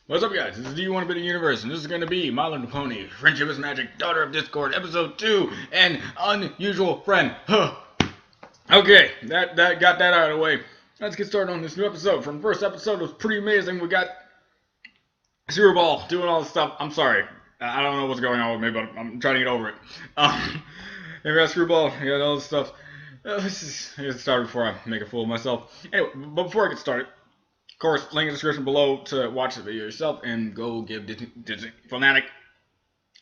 What's up, guys? This is Do You Want to Be the Universe, and this is going to be My Little Pony, Friendship is Magic, Daughter of Discord, Episode 2, and Unusual Friend. Okay, that got that out of the way. Let's get started on this new episode. From the first episode, it was pretty amazing. We got Screwball doing all this stuff. I'm sorry. I don't know what's going on with me, but I'm trying to get over it. We got Screwball, we got all this stuff. Let's just get started before I make a fool of myself. Anyway, but before I get started, of course, link in the description below to watch the video yourself and go give Disney Fanatic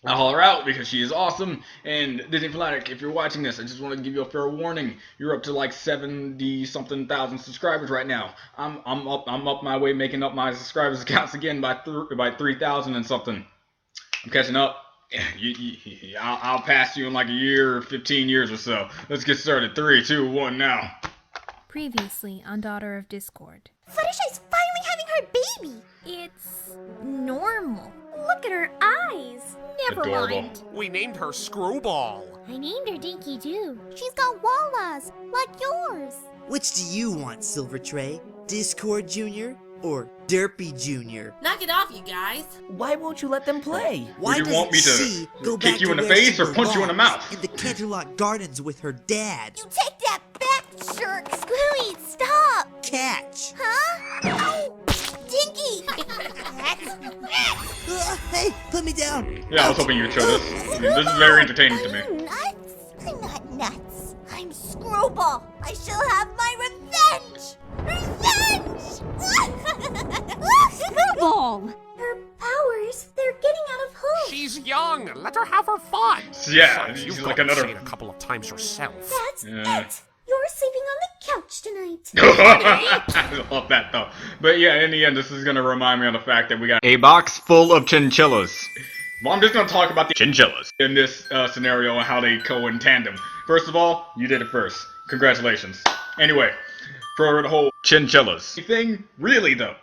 a holler out because she is awesome. And Disney Fanatic, if you're watching this, I just want to give you a fair warning. You're up to like 70-something thousand subscribers right now. I'm up my way making up my subscribers accounts again by 3,000 and something. I'm catching up. I'll pass you in like a year or 15 years or so. Let's get started. 3, 2, 1 now. Previously on Daughter of Discord. Fluttershy's finally having her baby! It's normal. Look at her eyes! Never Adorable. mind. We named her Screwball. I named her Dinky too. She's got wallas, like yours. Which do you want, Silver Tray? Discord Junior or Derpy Junior? Knock it off, you guys. Why won't you let them play? Why you doesn't want me to she go kick back you to in the where face she or punch you in the belongs, mouth? in the Canterlot Gardens with her dad? You take that back, jerk! Screwy, stop! Catch! Huh? Ow! Dinky! Hey, put me down! Yeah, I was hoping you'd show this. This is very entertaining to Are me. you nuts? I'm not nuts. I'm Screwball. I shall have my revenge! Revenge! Ball. Her powers, they're getting out of hook. She's young. Let her have her fun. Yeah, Besides, she's you've like got to another- say it a couple of times yourself. That's Yeah. it. You're sleeping on the couch tonight. I love that though. But yeah, in the end, this is gonna remind me of the fact that we got a box full of chinchillas. Well, I'm just gonna talk about the chinchillas in this scenario and how they go in tandem. First of all, you did it first. Congratulations. Anyway, for the whole chinchillas thing, really though,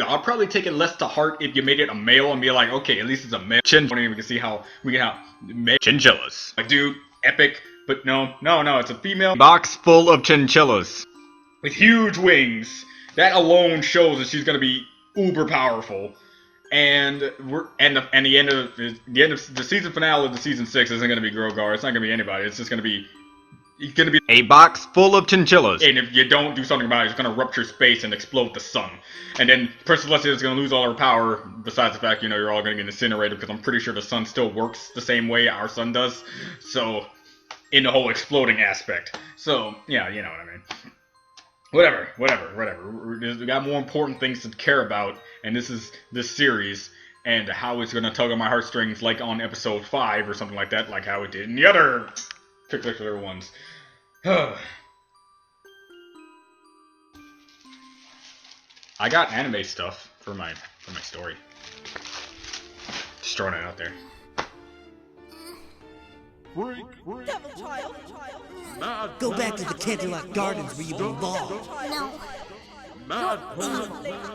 I'll probably take it less to heart if you made it a male and be like, okay, at least it's a male chinchilla. We can see how we can have male chinchillas. Like, dude, epic, but no, it's a female box full of chinchillas with huge wings. That alone shows that she's gonna be uber powerful. And the end of the season finale of the season 6 isn't gonna be Grogar. It's not gonna be anybody. It's just gonna be a box full of chinchillas. And if you don't do something about it, it's gonna rupture space and explode the sun. And then Princess Celestia is gonna lose all her power. Besides the fact, you're all gonna get incinerated because I'm pretty sure the sun still works the same way our sun does. So, in the whole exploding aspect. So yeah, you know what I mean. Whatever. We got more important things to care about, and this is this series, and how it's gonna tug on my heartstrings, like on episode 5 or something like that, like how it did in the other particular ones. I got anime stuff for my story. Just throwing it out there. Go back to the Canterlot Gardens where you belong. No.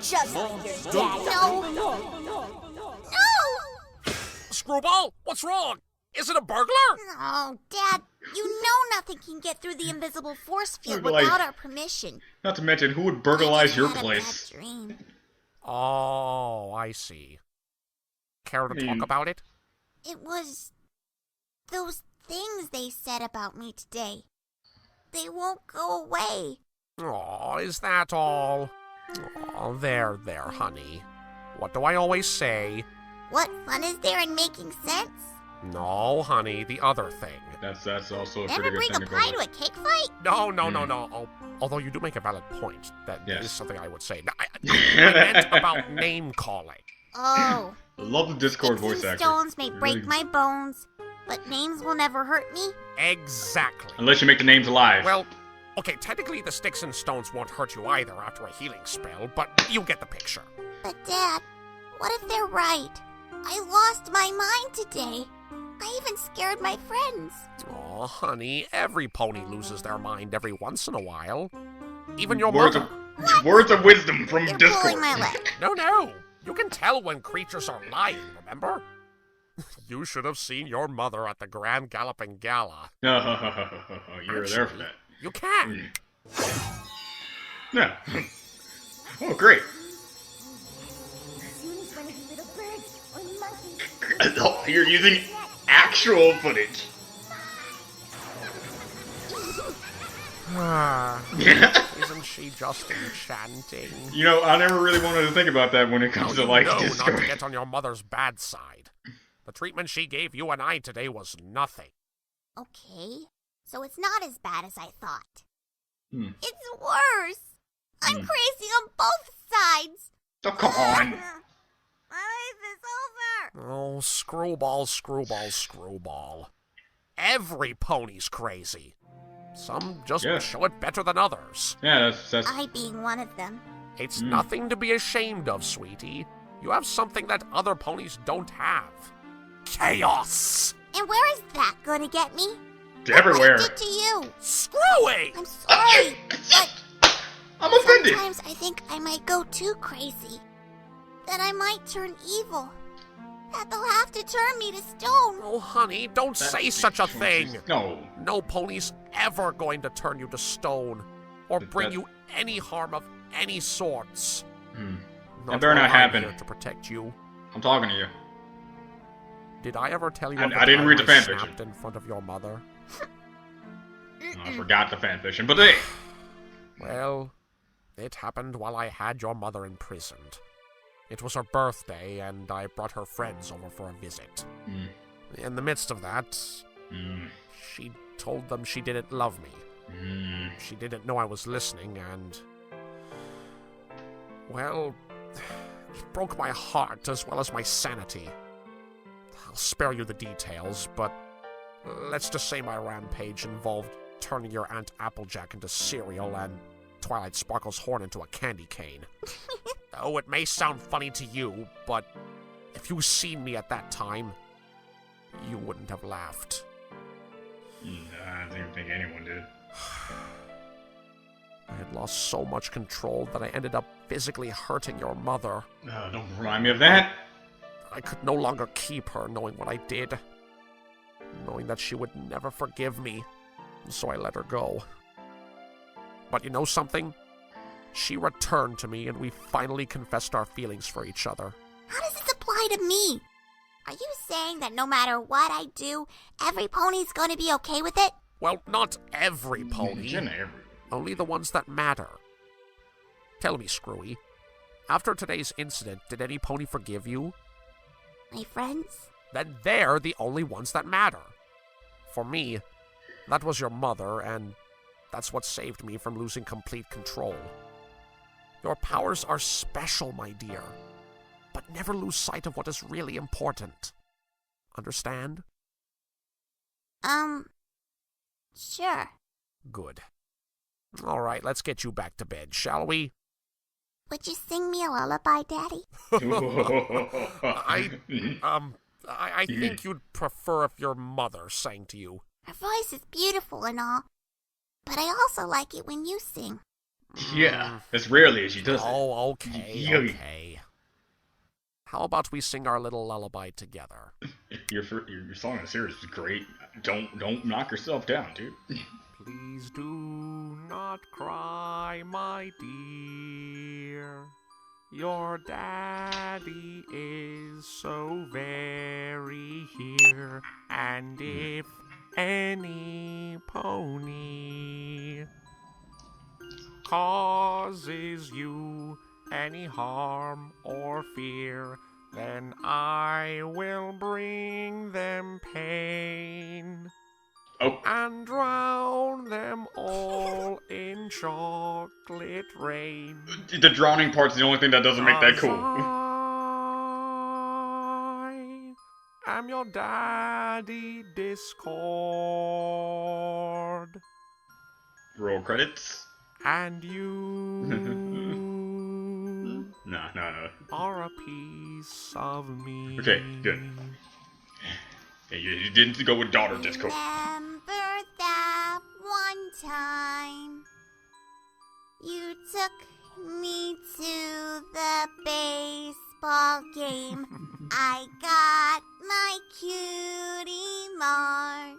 Just like your dad. No. Screwball, what's wrong? Is it a burglar? Oh, Dad, you know nothing can get through the invisible force field Burglarize. without our permission. Not to mention, who would burglarize I your just had a place? bad dream. Oh, I see. Care to talk about it? It was those things they said about me today. They won't go away. Oh, is that all? Oh, there, honey. What do I always say? What fun is there in making sense? No, honey, the other thing. That's also a Ever pretty good bring a technical pie word. to a cake fight? No. Oh, although you do make a valid point. That Yes. is something I would say. No, I meant about name calling. Oh. I love the Discord Sticks voice and actor. stones may break Really- my bones, but names will never hurt me. Exactly. Unless you make the names alive. Well, okay, technically the sticks and stones won't hurt you either after a healing spell, but you get the picture. But Dad, what if they're right? I lost my mind today. I even scared my friends. Oh, honey, every pony loses their mind every once in a while. Even your words mother. of wisdom from You're Discord. pulling my leg. No. You can tell when creatures are lying, remember? You should have seen your mother at the Grand Galloping Gala. You were there for that. You can. Yeah. Oh, great. You're using actual footage. Isn't she just enchanting? You know, I never really wanted to think about that when it comes to like not Discord. to get on your mother's bad side. The treatment she gave you and I today was nothing. Okay, so it's not as bad as I thought. Hmm. It's worse. I'm crazy on both sides. Oh, come on. My life is over. Oh, screwball, screwball, screwball. Every pony's crazy. Some just show it better than others. Yeah, that's... I being one of them. It's nothing to be ashamed of, sweetie. You have something that other ponies don't have. Chaos! And where is that gonna get me? everywhere. What did to you? Screwy! I'm sorry, but I'm offended. sometimes I think I might go too crazy. That I might turn evil. That they'll have to turn me to stone. Oh, honey, don't say such a thing. No. No pony's ever going to turn you to stone or bring you any harm of any sorts. That better not happen. I'm here to protect you. I'm talking to you. Did I ever tell you I didn't read the fan snapped fiction. in front of your mother? I forgot the fanfiction, but hey. Well, it happened while I had your mother imprisoned. It was her birthday, and I brought her friends over for a visit. In the midst of that, she told them she didn't love me. She didn't know I was listening, and... well, it broke my heart as well as my sanity. I'll spare you the details, but let's just say my rampage involved turning your Aunt Applejack into cereal and Twilight Sparkle's horn into a candy cane. Oh, it may sound funny to you, but if you'd seen me at that time, you wouldn't have laughed. I didn't think anyone did. I had lost so much control that I ended up physically hurting your mother. Don't remind me of that. I could no longer keep her knowing what I did. Knowing that she would never forgive me. So I let her go. But you know something? She returned to me and we finally confessed our feelings for each other. How does this apply to me? Are you saying that no matter what I do, every pony's gonna be okay with it? Well, not every pony. Only the ones that matter. Tell me, Screwy, after today's incident, did any pony forgive you? My friends? Then they're the only ones that matter. For me, that was your mother, and that's what saved me from losing complete control. Your powers are special, my dear, but never lose sight of what is really important. Understand? Sure. Good. All right, let's get you back to bed, shall we? Would you sing me a lullaby, Daddy? I think you'd prefer if your mother sang to you. Her voice is beautiful and all, but I also like it when you sing. Yeah, as rarely as she does it. Oh, okay. How about we sing our little lullaby together? Your song in the series is great. Don't knock yourself down, dude. Please do not cry, my dear. Your daddy is so very here. And if any pony causes you any harm or fear, then I will bring them pain. Oh. And drown them all in chocolate rain. The drowning part's the only thing that doesn't make that cool. I am your daddy Discord. Roll credits. And you No. are a piece of me. Okay, good. Hey, you didn't go with daughter Discord. Remember that one time you took me to the baseball game. I got my cutie mark.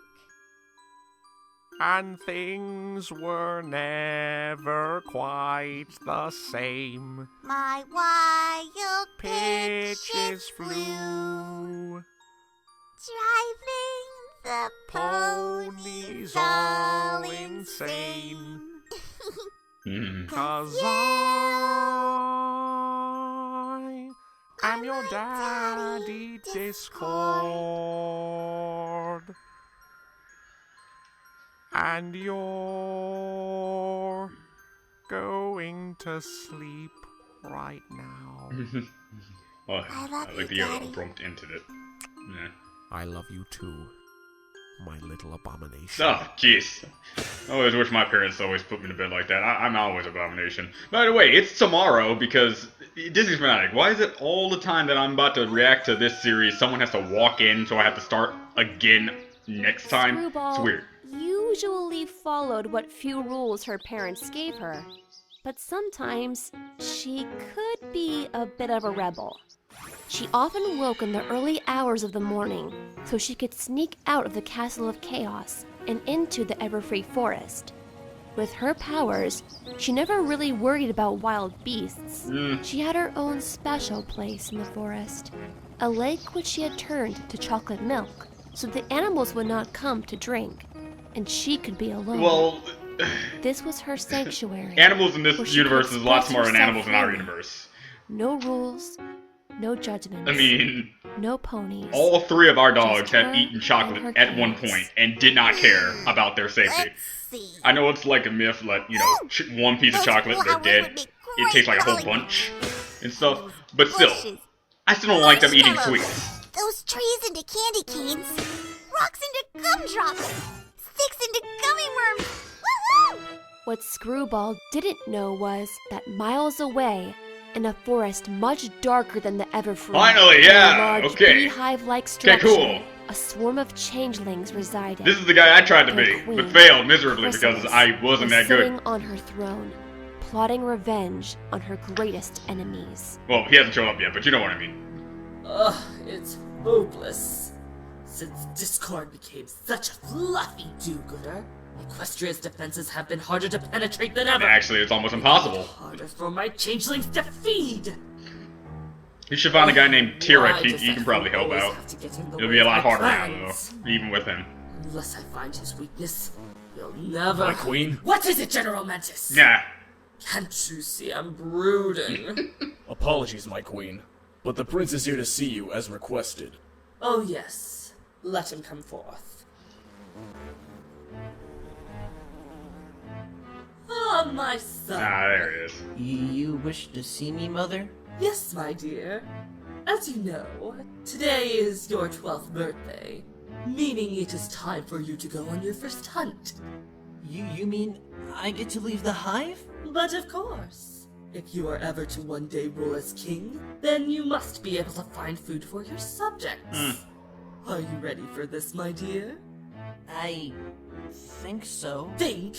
and things were never quite the same. My wild Pitches flew, driving the ponies all insane. Mm. 'Cause I am your daddy Discord. And you're going to sleep right now. Oh, I love like you, the Daddy. prompt into it. Yeah. I love you too, my little abomination. Oh, jeez. I always wish my parents always put me to bed like that. I'm always abomination. By the way, it's tomorrow because Disney's Fanatic. Why is it all the time that I'm about to react to this series, someone has to walk in, so I have to start again next time? Screwball It's weird. usually followed what few rules her parents gave her, but sometimes she could be a bit of a rebel. She often woke in the early hours of the morning so she could sneak out of the Castle of Chaos and into the Everfree Forest. With her powers, she never really worried about wild beasts. She had her own special place in the forest, a lake which she had turned to chocolate milk so the animals would not come to drink, and she could be alone. Well, This was her sanctuary. animals in this where she universe could is a lot express smarter than herself animals in our freely. universe. No rules, no judgments. I mean, no ponies. all three of our dogs Just have her eaten and chocolate her at one cats. point and did not care about their safety. Let's see. I know it's like a myth, like, you know, one piece of Those chocolate, they're flowers would dead. make It tastes like a whole great bunch and stuff. But still, bushes. I still don't like them eating Marshmallows. sweets. Those trees into candy canes. Rocks into gumdrops. Sticks into gummy worms. Woohoo! What Screwball didn't know was that miles away, in a forest much darker than the Everfree, Finally, in yeah, a large okay. beehive-like structure, cool. a swarm of changelings resided. This is the guy I tried to Their be, queen, but failed miserably because Chrysalis, I wasn't was that good. sitting on her throne, plotting revenge on her greatest enemies. Well, he hasn't shown up yet, but you know what I mean. Ugh, it's hopeless. Since Discord became such a fluffy do-gooder, Equestria's defenses have been harder to penetrate than ever. Actually, it's almost impossible. Harder for my changelings to feed. You should find a guy named Tira. Why He does can probably help always out. have to get in the It'll way be a of lot my harder now, plans? though, even with him. Unless I find his weakness, you'll never. My queen? What is it, General Mantis? Nah. Can't you see I'm brooding? Apologies, my queen, but the prince is here to see you as requested. Oh yes, let him come forth. Ah, my son. Ah, there he is. You wish to see me, Mother? Yes, my dear. As you know, today is your 12th birthday, meaning it is time for you to go on your first hunt. You mean I get to leave the hive? But of course, if you are ever to one day rule as king, then you must be able to find food for your subjects. Are you ready for this, my dear? I think so. Think?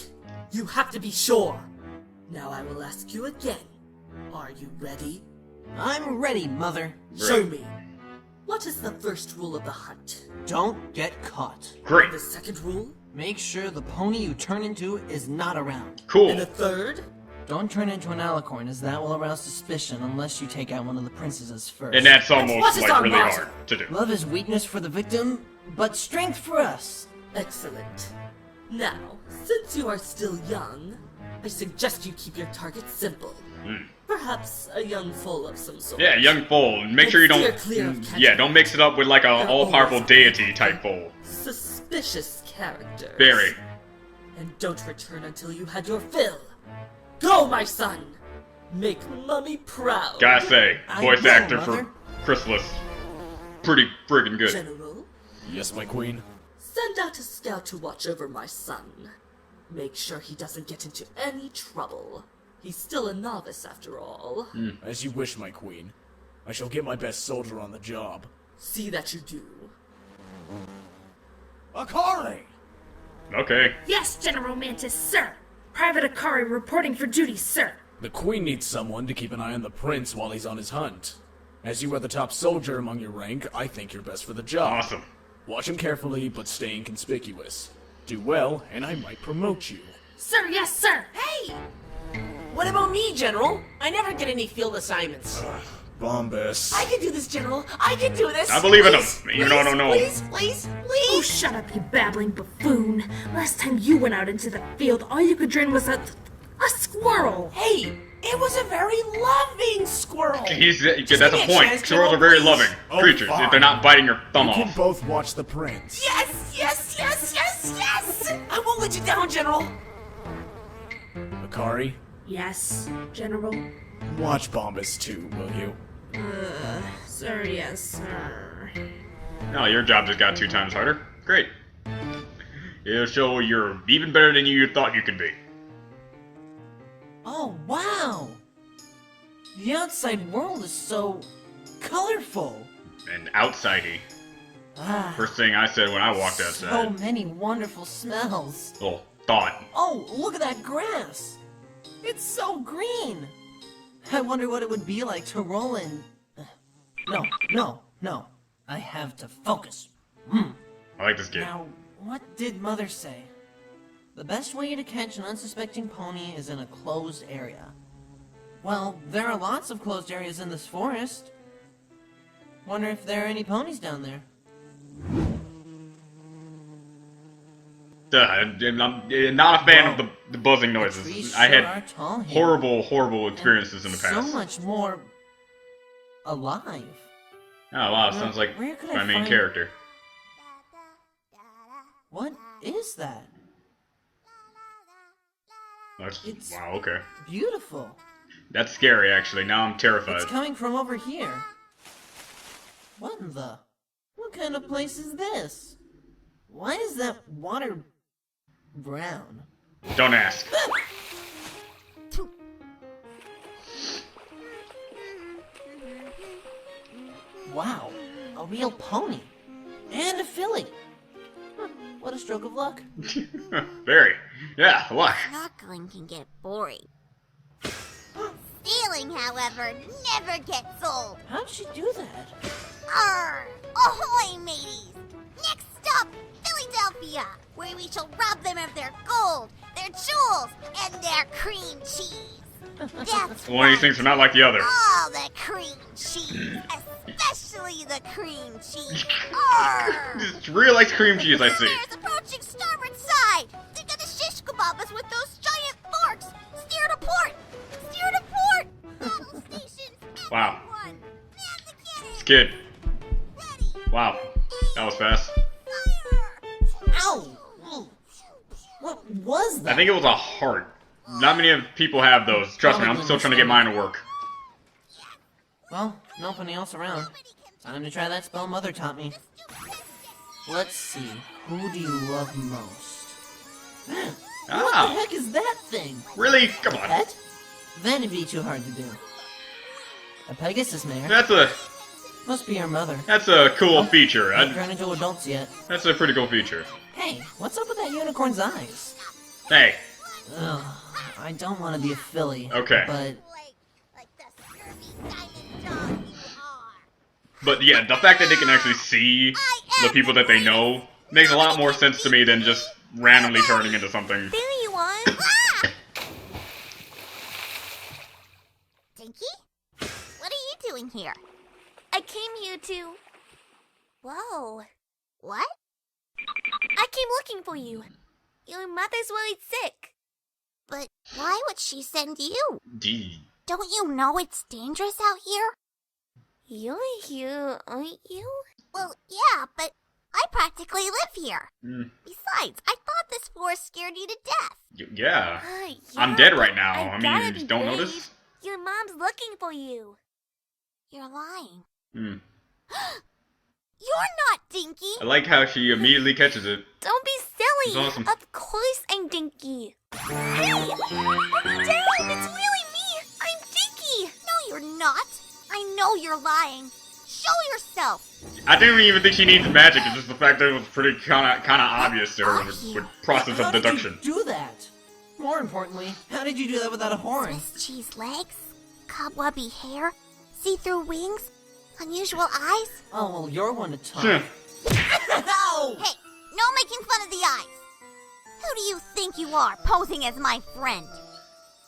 You have to be sure. Now I will ask you again. Are you ready? I'm ready, Mother. Show me. What is the first rule of the hunt? Don't get caught. Great. The second rule? Make sure the pony you turn into is not around. Cool. And the third? Don't turn into an alicorn, as that will arouse suspicion unless you take out one of the princesses first. And that's what almost is like our really motto? hard to do. Love is weakness for the victim, but strength for us. Excellent. Now, since you are still young, I suggest you keep your target simple. Perhaps a young foal of some sort. Yeah, young foal. Make sure you Steer don't. clear of catching. Yeah, don't mix it up with like a They're all-powerful always deity type foal. Suspicious characters. Very. And don't return until you had your fill. Go, my son! Make Mummy proud. Gotta say, I voice will, actor Mother. for Chrysalis, pretty friggin' good. General, Yes, my queen? send out a scout to watch over my son. Make sure he doesn't get into any trouble. He's still a novice after all. As you wish, my queen. I shall get my best soldier on the job. See that you do. Akari! Okay. Yes, General Mantis, sir. Private Akari reporting for duty, sir. The queen needs someone to keep an eye on the prince while he's on his hunt. As you are the top soldier among your rank, I think you're best for the job. Awesome. Watch him carefully, but stay inconspicuous. Do well, and I might promote you. Sir, yes, sir! Hey! What about me, General? I never get any field assignments. Bombus. I can do this, General. I can do this. I believe in him, Please, even though I don't know him. Please, please, Oh, please. shut up, you babbling buffoon. Last time you went out into the field, all you could drain was a squirrel. Hey, it was a very loving squirrel. That's a point. Squirrels are very loving creatures if they're not biting your thumb You can off. both watch the prince. Yes, yes, yes, yes, yes. I won't let you down, General. Akari, Yes, General. watch Bombus too, will you? Sir, yes, sir. No, your job just got 2 times harder. Great. It'll show you're even better than you thought you could be. Oh, wow. The outside world is so colorful. And outsidey. Ah, First thing I said when I walked so outside. many wonderful smells. Little thought. Oh, look at that grass. It's so green. I wonder what it would be like to roll in... No. I have to focus. I like this game. Now, what did Mother say? The best way to catch an unsuspecting pony is in a closed area. Well, there are lots of closed areas in this forest. Wonder if there are any ponies down there. I'm not a fan of the buzzing The noises. trees I sure had are tall here. horrible experiences in the So past. much more... alive. Oh wow, sounds like Where could I my main find- character. What is that? It's- Wow, okay. Beautiful. That's scary actually. Now I'm terrified. It's coming from over here. What in the... What kind of place is this? Why is that water... brown? Don't ask. Wow, a real pony. And a filly. Huh, what a stroke of luck. Very. Yeah, luck. Snorkeling can get boring. Stealing, however, never gets old. How'd she do that? Arr! Ahoy, mateys! Next stop, Philadelphia, where we shall rob them of their gold, their jewels, and their cream cheese. That's One of these things are not like the other. all the cream cheese, especially the cream cheese. Arr! It's real ice cream cheese, I see. There's approaching starboard side. They're gonna shish kebab us with those giant forks. Steer to port. Steer to port. Battle stations. Wow. Everyone. Man the cannon. Skid. Ready. Wow. That was fast. Fire. Ow! What was that? I think it was a heart. Not many people have those. Trust me, I'm still trying to get mine to work. Well, nobody else around. Time to try that spell Mother taught me. Let's see. Who do you love most? What the Ah, heck is that thing? really? Come on. Pet? That'd be too hard to do. A Pegasus mare? That's Must be your mother. a cool feature. Haven't turned into adults yet. That's a pretty cool feature. Hey, what's up with that unicorn's eyes? Hey. Ugh, I don't want to be a filly. Okay. But Like the scurvy diamond dog you are. But yeah, the fact that they can actually see the people that they know makes a lot more sense to me than just randomly turning into something. There you are. Ah! Dinky? What are you doing here? I came here to... Whoa. What? I came looking for you. Your mother's worried sick. But why would she send you? D. Don't you know it's dangerous out here? You're here, aren't you? Well, yeah, but I practically live here. Mm, Besides, I thought this forest scared you to death. yeah. Yeah, I'm dead right but now. I I gotta mean, be you don't brave. notice? Your mom's looking for you. You're lying. Hmm. You're not Dinky. I like how she immediately catches it. Don't be silly. That's awesome. Of course I'm Dinky. Hey, put me down. It's really me. I'm Dinky. No, you're not. I know you're lying. Show yourself. I didn't even think she needs magic. It's just the fact that it was pretty kind of obvious to her with process how of did deduction. you do that? More importantly, how did you do that without a horn? Swiss cheese legs, cobwebby hair, see-through wings, unusual eyes. Oh, well, you're one to talk. Hmm. Ow! Hey, no making fun of the eyes. Who do you think you are, posing as my friend?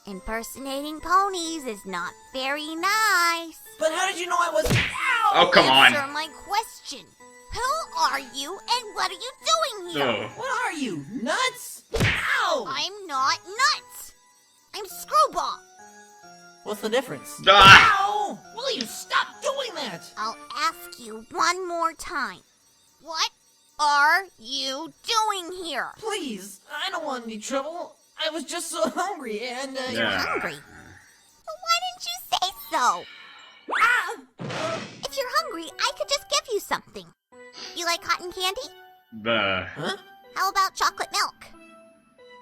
Impersonating ponies is not very nice. But how did you know I was... Ow! Oh, come on. Answer my question. Who are you and what are you doing here? Oh. What are you, nuts? Ow! I'm not nuts. I'm Screwball. What's the difference? Ah! Ow! Will you stop doing that? I'll ask you one more time. What are you doing here? Please, I don't want any trouble. I was just so hungry and, Yeah. Hungry? Well, why didn't you say so? Ah! If you're hungry, I could just give you something. You like cotton candy? Huh? How about chocolate milk?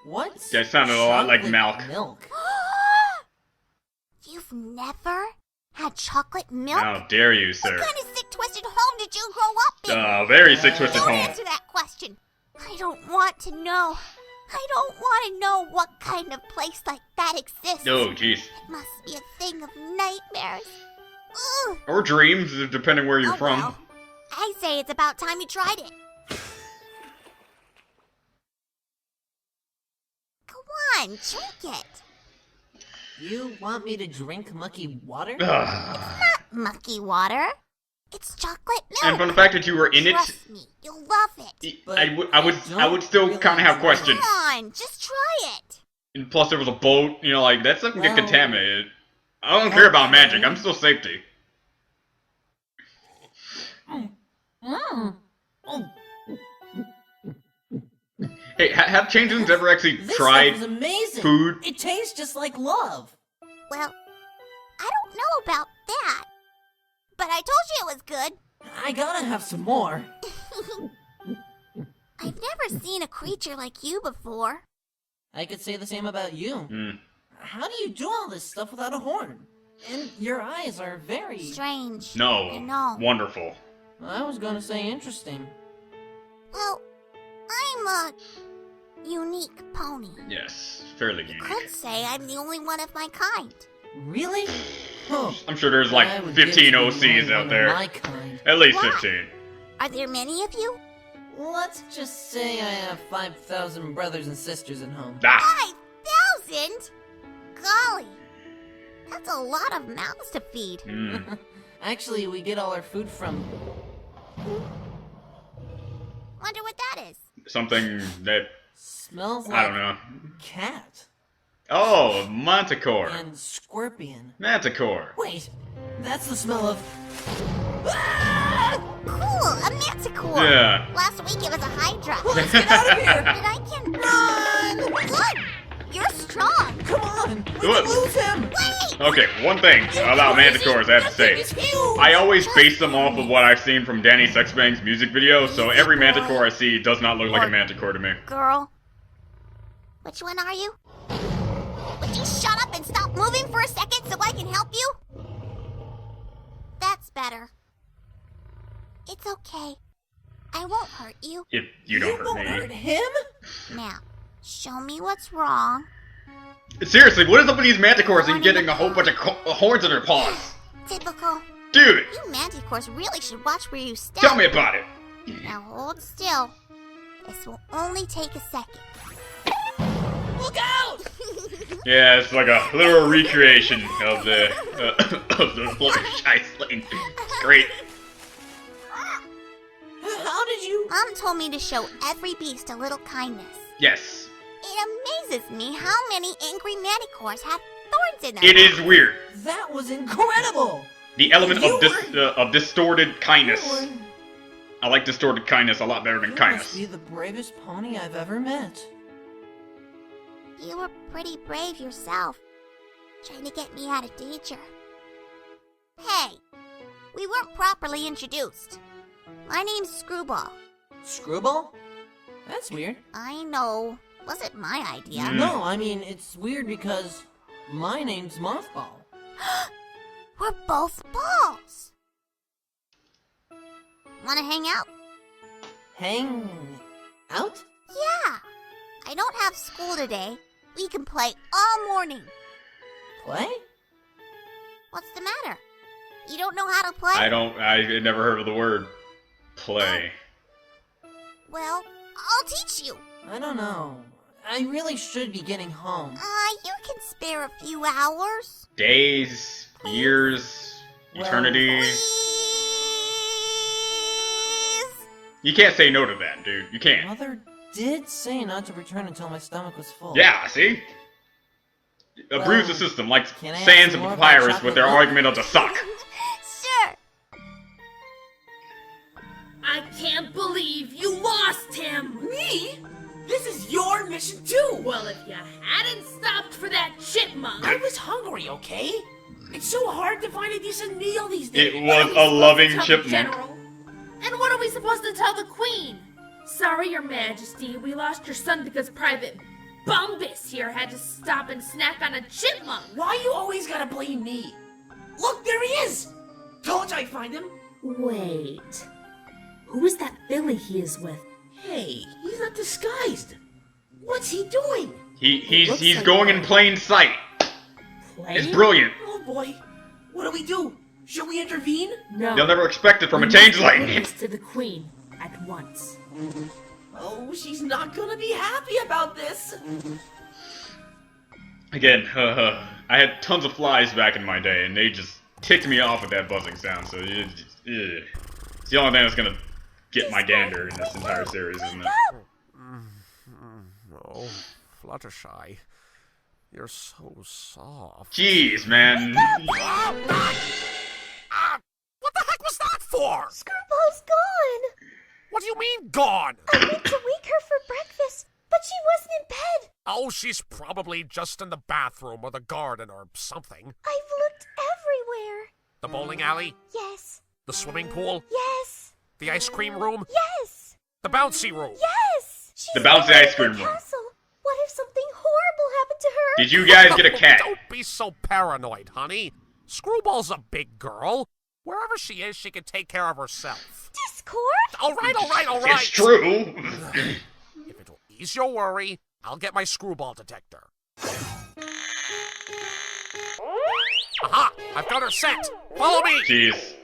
What? That sounded a lot like milk. Milk? You've never had chocolate milk? How dare you, sir? What kind of sick, twisted home did you grow up in? Very sick, twisted Don't home. answer that question. I don't want to know. I don't want to know what kind of place like that exists. Oh, jeez. It must be a thing of nightmares. Ugh. Or dreams, depending where you're Oh, from. well. I say it's about time you tried it. Come on, drink it. You want me to drink mucky water? Ugh. Mucky water. It's chocolate milk. And from the fact that you were in it, Trust me, you'll love it. I would still kind of have questions. Come on, just try it. And plus, there was a boat. You know, like that's something to get Well, contaminated. I don't care about magic. I'm still safety. Hey, have changelings ever actually This tried stuff is amazing. food? It tastes just like love. Well, I don't know about that. But I told you it was good. I gotta have some more. I've never seen a creature like you before. I could say the same about you. Hmm. How do you do all this stuff without a horn? And your eyes are very... Strange. I No. know. Wonderful. I was gonna say interesting. Well, I'm a unique pony. Yes, fairly unique. Could say I'm the only one of my kind. Really? Huh. I'm sure there's I like would 15 guess you're the OCs only out one there. of my kind. At least Why? 15. Are there many of you? Let's just say I have 5,000 brothers and sisters at home. Ah! 5,000? Golly. That's a lot of mouths to feed. Mm. Actually, we get all our food from... Wonder what that is. Something that Smells I like don't know. cat Oh, Manticore. and scorpion. Manticore. Wait, that's the smell of... Cool, a manticore. Yeah. Last week it was a hydra. Let's get out of here! But I can... Run! Good. You're strong. Come on! We Good. can lose him! Wait. Okay, one thing about Manticores I have to say. That thing is huge! I always base them off of what I've seen from Danny Sexbang's music videos, so every Manticore I see does not look like a Manticore to me. Girl. Which one are you? Would you shut up and stop moving for a second so I can help you? That's better. It's okay. I won't hurt you. If you don't won't hurt hurt me. him? Now, show me what's wrong. Seriously, what is up with these Manticores and getting a whole bunch of horns in their paws? Typical. Dude, You manticores really should watch where you step. tell me about it. Now hold still. This will only take a second. Look out! Yeah, it's like a literal recreation of the Fluttershy Lane. It's great. How did you... Mom told me to show every beast a little kindness. Yes, It amazes me how many angry manticores have thorns in them. it is weird. That was incredible! The element You of distorted kindness. You were- I like distorted kindness a lot better than You kindness. must be the bravest pony I've ever met. You were pretty brave yourself, trying to get me out of danger. Hey, we weren't properly introduced. My name's Screwball. Screwball? That's weird. I know, wasn't my idea. Mm. No, I mean, it's weird because my name's Mothball. We're both balls. Wanna hang out? Hang out? Yeah. I don't have school today. We can play all morning. Play? What's the matter? You don't know how to play? I never heard of the word play. Well, I'll teach you. I don't know. I really should be getting home. You can spare a few hours. Days, years, eternity. You can't say no to that, dude. You can't. Mother did say not to return until my stomach was full. Yeah, see? Abuse the system, like can I Sands ask and more about Papyrus with their chocolate argument of the suck. Sure. I can't believe you lost him! Me? This is your mission too! Well, if you hadn't stopped for that chipmunk... I was hungry, okay? It's so hard to find a decent meal these days. It was a loving Tell the chipmunk. general. And what are we supposed to tell the queen? Sorry, your majesty, we lost your son because Private Bumbus here had to stop and snack on a chipmunk. Why you always gotta blame me? Look, there he is! Told you I'd find him. Wait. Who is that filly he is with? Hey, he's not disguised. What's he doing? He's going in plain sight. Play? It's brilliant. Oh boy, what do we do? Should we intervene? No. They'll never expect it from a We must changeling. give this to the queen at once. Oh, she's not gonna be happy about this. Again, I had tons of flies back in my day, and they just ticked me off with that buzzing sound, so it's the only thing that's gonna get my gander in this entire series, isn't it? Oh, Fluttershy. You're so soft. Jeez, man. What the heck was that for? Screwball's gone. What do you mean, gone? I went to wake her for breakfast, but she wasn't in bed. Oh, she's probably just in the bathroom or the garden or something. I've looked everywhere. The bowling alley? Yes. The swimming pool? Yes. The ice cream room? Yes. The bouncy room? Yes. She's The bouncy in ice cream room. castle. What if something horrible happened to her? Did you guys get a cat? Don't be so paranoid, honey. Screwball's a big girl. Wherever she is, she can take care of herself. Discord? All right. It's true. If it'll ease your worry, I'll get my screwball detector. Aha! I've got her set. Follow me. Jeez.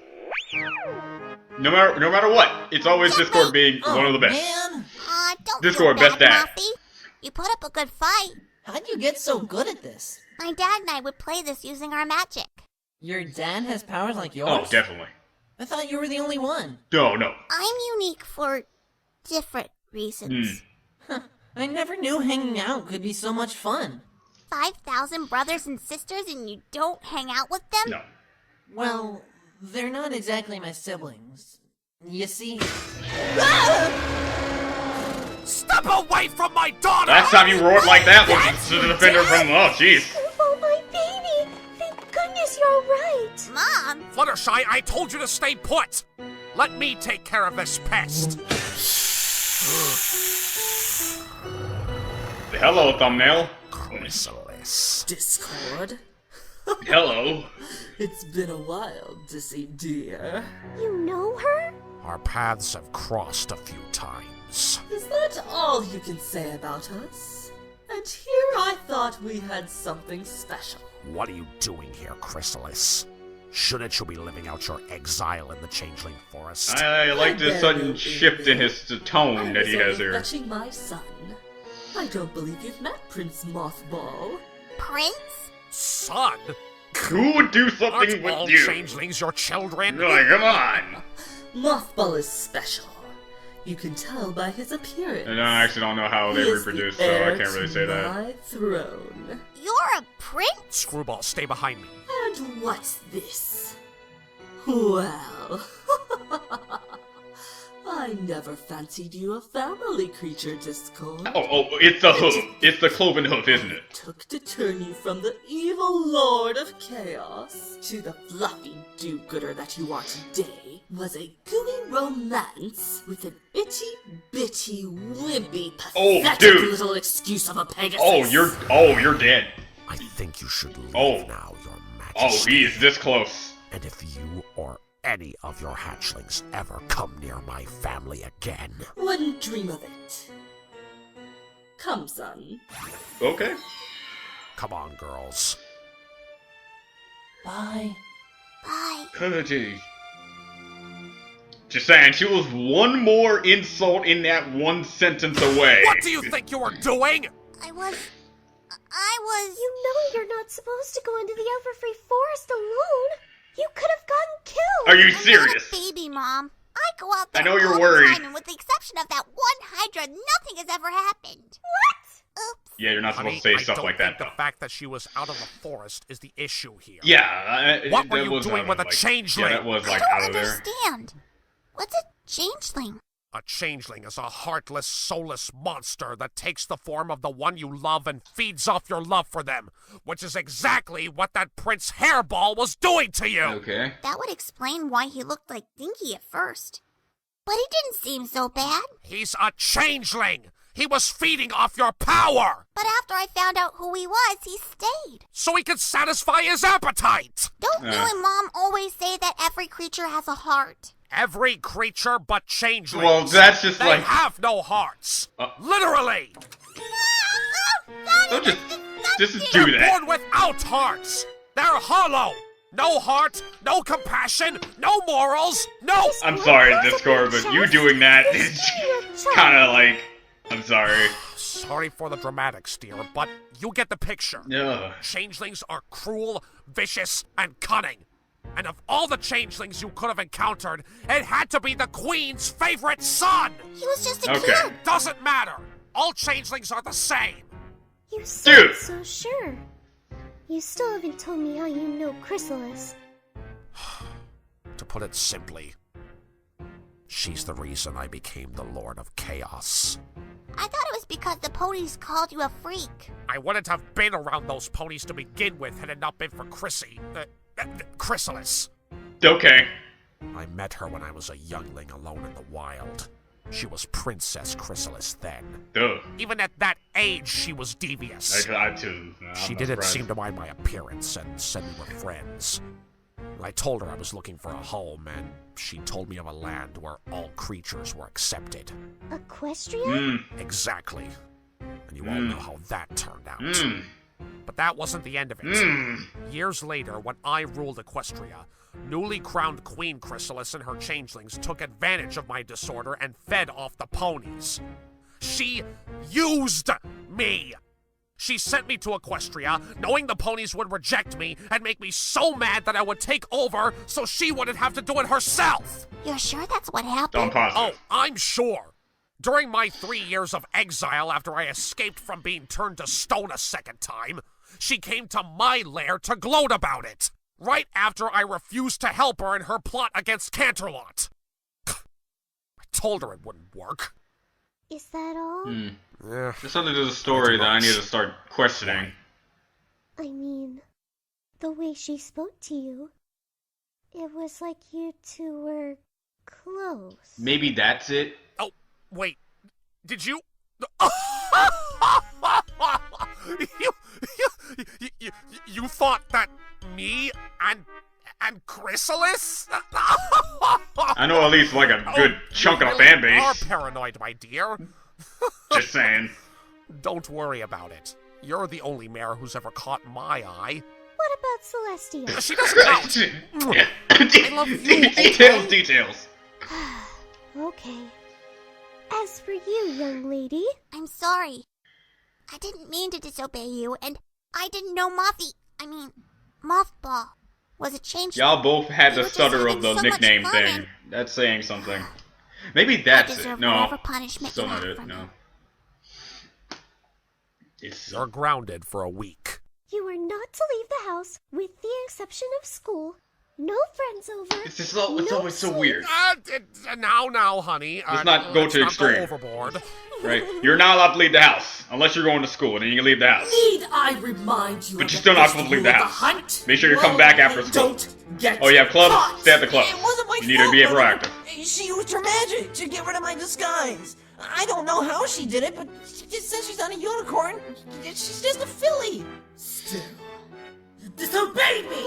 No matter what, it's always Discord being one of the best. Man, Don't Discord, feel best bad, dad. Muffy. You put up a good fight. how'd you get so good at this? My dad and I would play this using our magic. Your dad has powers like yours? Oh, definitely. I thought you were the only one. No. I'm unique for different reasons. I never knew hanging out could be so much fun. 5,000 brothers and sisters and you don't hang out with them? No. Well, they're not exactly my siblings. You see... Step away from my daughter! Last time you roared like that was to defend her from. Oh, jeez. Oh, my baby. Thank goodness you're right. Mom! Fluttershy, I told you to stay put. Let me take care of this pest. Hello, thumbnail. Chrysalis. Discord? Hello. It's been a while, Dissy dear. You know her? Our paths have crossed a few times. Is that all you can say about us? And here I thought we had something special. What are you doing here, Chrysalis? Shouldn't you be living out your exile in the Changeling Forest? I like this sudden shift in his tone that he has here. Fetching my son. I don't believe you've met Prince Mothball. Prince? Son? Who would do something Aren't with all you? changelings your children? Like, come on. Mothball is special. You can tell by his appearance. And I actually don't know how they He is reproduce, the so I heir can't really to say that. my throne. You're a prince? Screwball, stay behind me. And what's this? Well, I never fancied you a family creature, Discord. Oh, it's the hoof. It's the cloven hoof, isn't it? Took to turn you from the evil Lord of Chaos to the fluffy do-gooder that you are today was a gooey romance with an itty-bitty, wimpy, pathetic dude. little excuse of a Pegasus. You're dead. I think you should leave now, Your Majesty. Oh, he is this close. And if you or any of your hatchlings ever come near my family again... Wouldn't dream of it. Come, son. Okay. Come on, girls. Bye. Bye. Geez. Just saying, she was one more insult in that one sentence away. What do you think you were doing? You know you're not supposed to go into the Everfree Forest alone. You could have gotten killed. Are you I'm not serious? a baby, Mom. I go out there I know you're all worried. the time, and with the exception of that one Hydra, nothing has ever happened. What? Oops. Yeah, you're not Honey, supposed to say I stuff don't like that, think though. the fact that she was out of the forest is the issue here. Yeah. What were that you was doing out with of, a like, changeling? Yeah, that was, I like, don't out of there. understand. What's a changeling? A changeling is a heartless, soulless monster that takes the form of the one you love and feeds off your love for them, which is exactly what that Prince Hairball was doing to you! Okay. That would explain why he looked like Dinky at first. But he didn't seem so bad. He's a changeling! He was feeding off your power! But after I found out who he was, he stayed. So he could satisfy his appetite! Don't you and Mom always say that every creature has a heart? Every creature but changelings. Well, that's just they like... have no hearts! Literally! Don't just They're do that. born without hearts! They're hollow! No heart, no compassion, no morals, no... I'm sorry, Discord, but you doing that is kind of like... I'm sorry. Sorry for the dramatics, dear, but you get the picture. Ugh. Changelings are cruel, vicious, and cunning. And of all the changelings you could have encountered, it had to be the Queen's favorite son! He was just a Okay. kid. Doesn't matter! All changelings are the same! You sound Dude. so sure. You still haven't told me how you know Chrysalis. To put it simply, she's the reason I became the Lord of Chaos. I thought it was because the ponies called you a freak. I wouldn't have been around those ponies to begin with had it not been for Chrysalis. Okay. I met her when I was a youngling alone in the wild. She was Princess Chrysalis then. Duh. Even at that age, she was devious. I too. She didn't seem to mind my appearance and said we were friends. I told her I was looking for a home, and she told me of a land where all creatures were accepted. Equestria? Exactly. And you all know how that turned out. But that wasn't the end of it. Years later, when I ruled Equestria, newly crowned Queen Chrysalis and her changelings took advantage of my disorder and fed off the ponies. She used me! She sent me to Equestria, knowing the ponies would reject me and make me so mad that I would take over so she wouldn't have to do it herself! You're sure that's what happened? Don't pause. Oh, I'm sure. During my 3 years of exile after I escaped from being turned to stone a second time, she came to my lair to gloat about it, right after I refused to help her in her plot against Canterlot. I told her it wouldn't work. Is that all? Yeah. There's something to the story that I need to start questioning. I mean, the way she spoke to you, it was like you two were close. Maybe that's it? Oh, wait. Did you... you thought that me and Chrysalis? I know at least like a good chunk of the fan You are base. paranoid, my dear. Just saying. Don't worry about it. You're the only mayor who's ever caught my eye. What about Celestia? She doesn't count. I love you, Details. Okay. As for you, young lady, I'm sorry. I didn't mean to disobey you, and I didn't know Mothball was a changeling. Y'all both had We the were just stutter having of the so much nickname fun, thing. and That's saying something. Maybe that's I deserve it. No. whatever punishment Still you not have it. for me. No. It's... You're grounded for a week. you are not to leave the house with the exception of school. No friends over. It's just it's no always so sleep. weird. Now, honey. Let's not go let's to not extreme. Go overboard. Right? You're not allowed to leave the house. Unless you're going to school, and then you can leave the house. Need I remind you? But of you're the still not first supposed to leave rule the of house. hunt? Make sure you come back after school. Don't get Oh, you have clubs? caught. Stay at the clubs. It wasn't my You need to be fault, Mother. proactive. She used her magic to get rid of my disguise. I don't know how she did it, but she just says she's not a unicorn. She's just a filly. Still, you disobeyed me.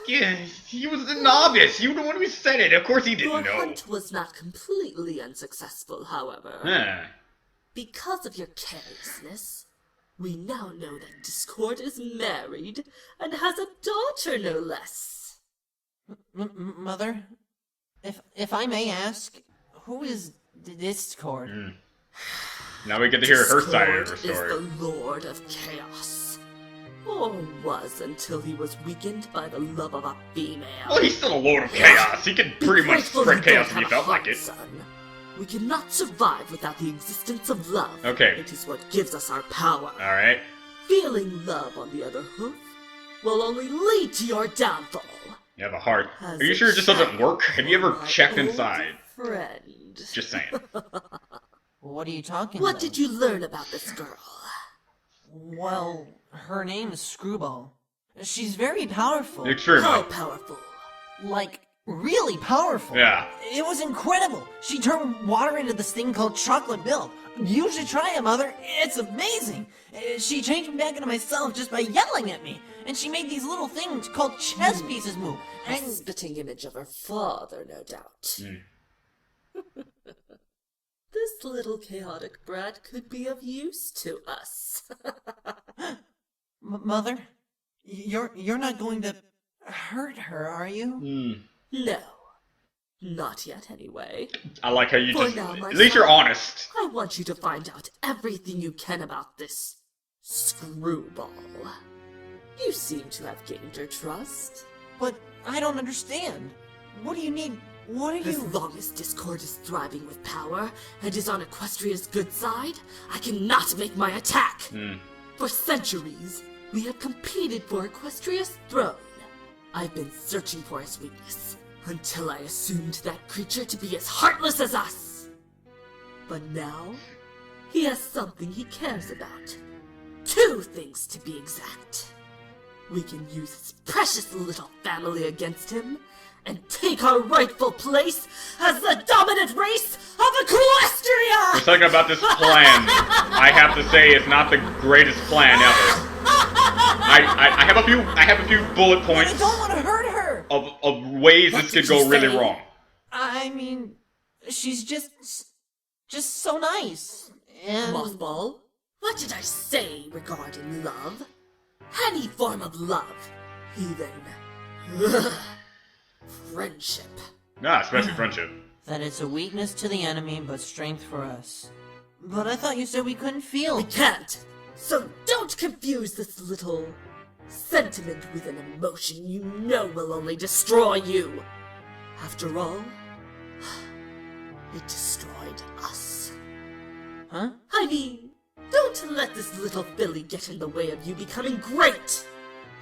Yeah, he was a novice. You were the one who said it. Of course he Your didn't know. hunt was not completely unsuccessful, however. Huh. Because of your carelessness, we now know that Discord is married and has a daughter, no less. Mother, if I may ask, who is Discord? Now we get to hear her side of her Discord story. is the Lord of Chaos. Or was until he was weakened by the love of a female. Well, he's still a Lord of Chaos. He can pretty much Grateful spread you chaos don't if he have a felt like heart, it. son. We cannot survive without the existence of love. Okay. It is what gives us our power. Alright. Feeling love, on the other hand, will only lead to your downfall. You have a heart. As Are you a sure it just doesn't work? Have you ever my checked old inside? Friend. Just saying. What are you talking What about? did you learn about this girl? Well, her name is Screwball. She's very powerful. Extremely. How powerful? Like, really powerful. Yeah. It was incredible. She turned water into this thing called chocolate milk. You should try it, Mother. It's amazing. She changed me back into myself just by yelling at me. And she made these little things called chess pieces move. A spitting image of her father, no doubt. This little chaotic brat could be of use to us. Mother, you're not going to hurt her, are you? No. Not yet, anyway. I like how you For just... now, my At least you're son, honest. I want you to find out everything you can about this Screwball. You seem to have gained her trust. But I don't understand. What do you need? What are As you... long as Discord is thriving with power and is on Equestria's good side, I cannot make my attack. For centuries, we have competed for Equestria's throne. I've been searching for his weakness until I assumed that creature to be as heartless as us. But now, he has something he cares about. 2 things to be exact. We can use his precious little family against him, and take our rightful place as the dominant race of Equestria! We're talking about this plan. I have to say it's not the greatest plan ever. I have a few bullet points I don't want to hurt her! of ways What this did could go you really say? wrong. I mean, she's just so nice. And... Mothball, what did I say regarding love? Any form of love, even friendship. Nah, especially friendship. That it's a weakness to the enemy, but strength for us. But I thought you said we couldn't feel. We can't. So don't confuse this little sentiment with an emotion you know will only destroy you. After all, it destroyed us. Huh? I mean, don't let this little filly get in the way of you becoming great.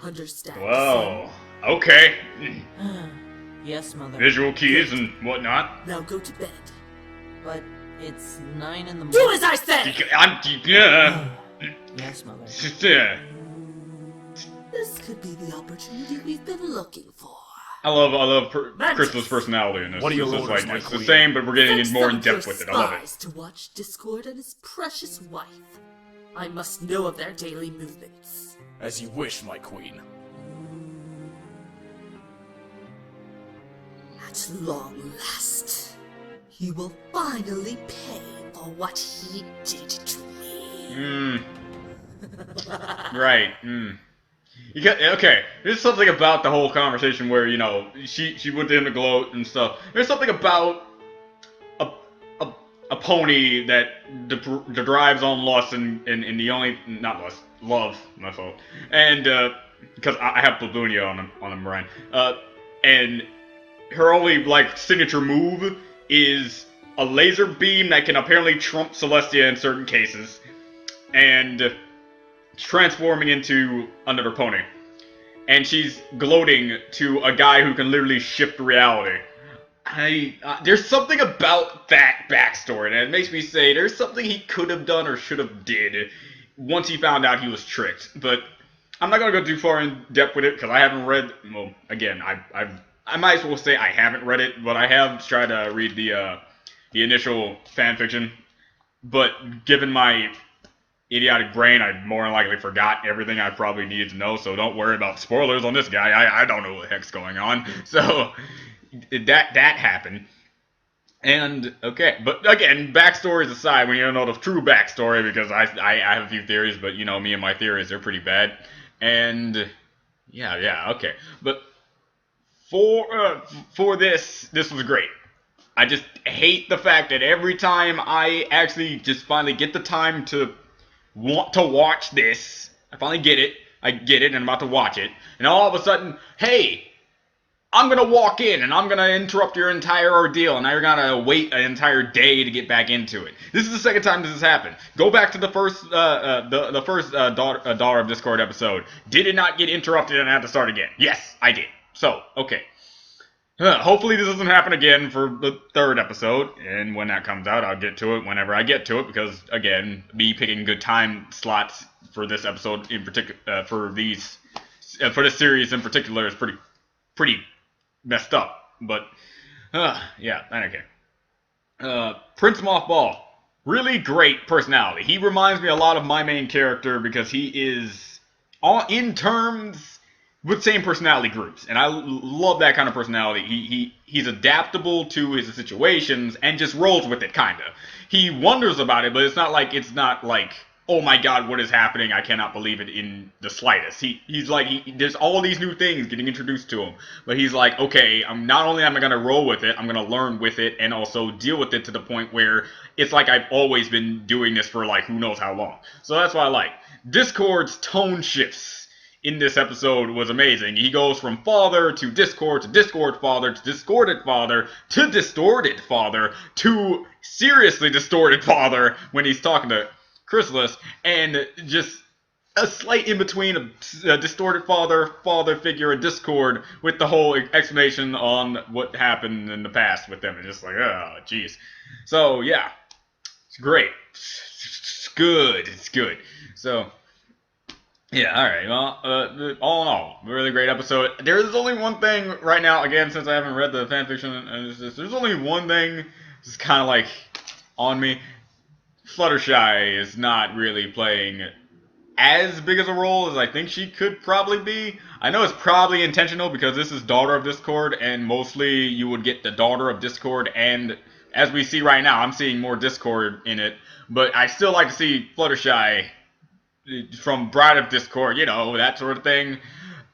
Understand? Whoa. Okay. Yes, Mother. Visual keys and whatnot. son? Now go to bed. But it's 9 in the Do morning. as I say! Yes, Mother. This could be the opportunity we've been looking for. I love Crystal's personality in this. What are your This is orders, like, my it's the queen? same, but we're getting Send more some in depth of with your it. I love spies it. to watch Discord and his precious wife. I must know of their daily movements. As you wish, my queen. At long last, he will finally pay for what he did to me. Right. You got, okay, there's something about the whole conversation where, you know, she went to him to gloat and stuff. There's something about a pony that derives on lust and the only, not lust, love, my fault. And, because I have Plabunia on the Moraine. And her only, like, signature move is a laser beam that can apparently trump Celestia in certain cases. And transforming into another pony. And she's gloating to a guy who can literally shift reality. There's something about that backstory that makes me say there's something he could have done or should have did once he found out he was tricked. But I'm not gonna go too far in depth with it because I haven't read. Well, again, I might as well say I haven't read it, but I have tried to read the initial fan fiction. But given my idiotic brain, I more than likely forgot everything I probably needed to know, so don't worry about spoilers on this guy. I don't know what the heck's going on. So that happened. And okay, but again, backstories aside, when you don't know the true backstory, because I have a few theories, but you know me and my theories, they're pretty bad. And yeah, okay. But for this was great. I just hate the fact that every time I actually just finally get the time to want to watch this, I finally get it, and I'm about to watch it, and all of a sudden, hey, I'm gonna walk in and I'm gonna interrupt your entire ordeal, and now you're gonna wait an entire day to get back into it. This is the second time this has happened. Go back to the first, Daughter of Discord episode. Did it not get interrupted and I had to start again? Yes, I did. So, okay. Hopefully this doesn't happen again for the third episode, and when that comes out, I'll get to it whenever I get to it, because, again, me picking good time slots for this episode in particular, for this series in particular is pretty messed up, but, yeah, I don't care. Prince Mothball, really great personality. He reminds me a lot of my main character, because he is, in terms, with same personality groups, and I love that kind of personality. He's adaptable to his situations and just rolls with it, kinda. He wonders about it, but it's not like, oh my god, what is happening? I cannot believe it in the slightest. He's like, there's all these new things getting introduced to him, but he's like, okay, not only am I gonna roll with it, I'm gonna learn with it and also deal with it to the point where it's like I've always been doing this for like who knows how long. So that's what I like. Discord's tone shifts in this episode was amazing. He goes from father to Discord father to discorded father to distorted father to seriously distorted father when he's talking to Chrysalis, and just a slight in between a distorted father figure in Discord with the whole explanation on what happened in the past with them. And just like, oh, jeez. So, yeah. It's great. It's good. It's good. So, yeah, alright, well, all in all, really great episode. There is only one thing right now, again, since I haven't read the fanfiction, there's only one thing that's kind of like on me. Fluttershy is not really playing as big as a role as I think she could probably be. I know it's probably intentional because this is Daughter of Discord, and mostly you would get the Daughter of Discord, and as we see right now, I'm seeing more Discord in it, but I still like to see Fluttershy from Bride of Discord, you know, that sort of thing.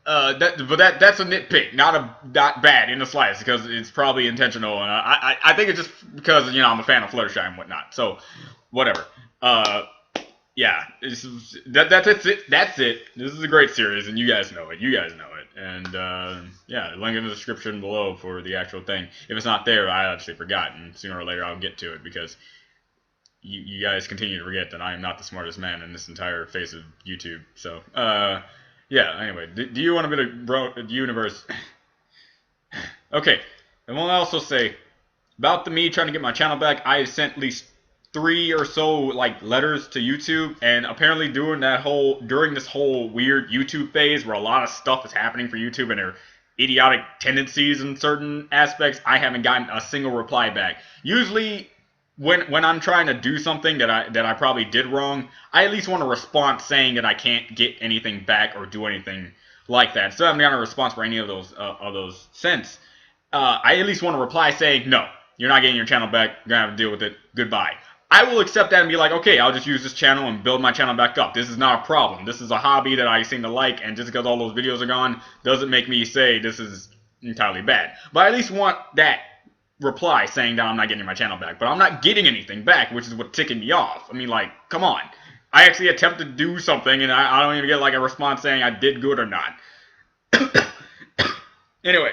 That's a nitpick, not bad in the slightest, because it's probably intentional, and I think it's just because, you know, I'm a fan of Fluttershy and whatnot. So, whatever. Yeah, that's it. That's it. This is a great series, and you guys know it. And yeah, link in the description below for the actual thing. If it's not there, I actually forgot, and sooner or later I'll get to it, because you guys continue to forget that I am not the smartest man in this entire face of YouTube. So, yeah, anyway, do you want a bit of universe? Okay, I want to also say, about me trying to get my channel back, I sent at least 3 or so, like, letters to YouTube, and apparently during this whole weird YouTube phase where a lot of stuff is happening for YouTube and their idiotic tendencies in certain aspects, I haven't gotten a single reply back. Usually, when I'm trying to do something that I probably did wrong, I at least want a response saying that I can't get anything back or do anything like that. So I haven't gotten a response for any of those since. I at least want a reply saying, no, you're not getting your channel back, you're gonna have to deal with it, goodbye. I will accept that and be like, okay, I'll just use this channel and build my channel back up. This is not a problem. This is a hobby that I seem to like, and just because all those videos are gone doesn't make me say this is entirely bad. But I at least want that reply saying that I'm not getting my channel back. But I'm not getting anything back, which is what's ticking me off. I mean, like, come on. I actually attempted to do something, and I don't even get, like, a response saying I did good or not. Anyway,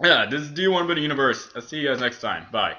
yeah, this is Do You Want a Bit of Universe. I'll see you guys next time. Bye.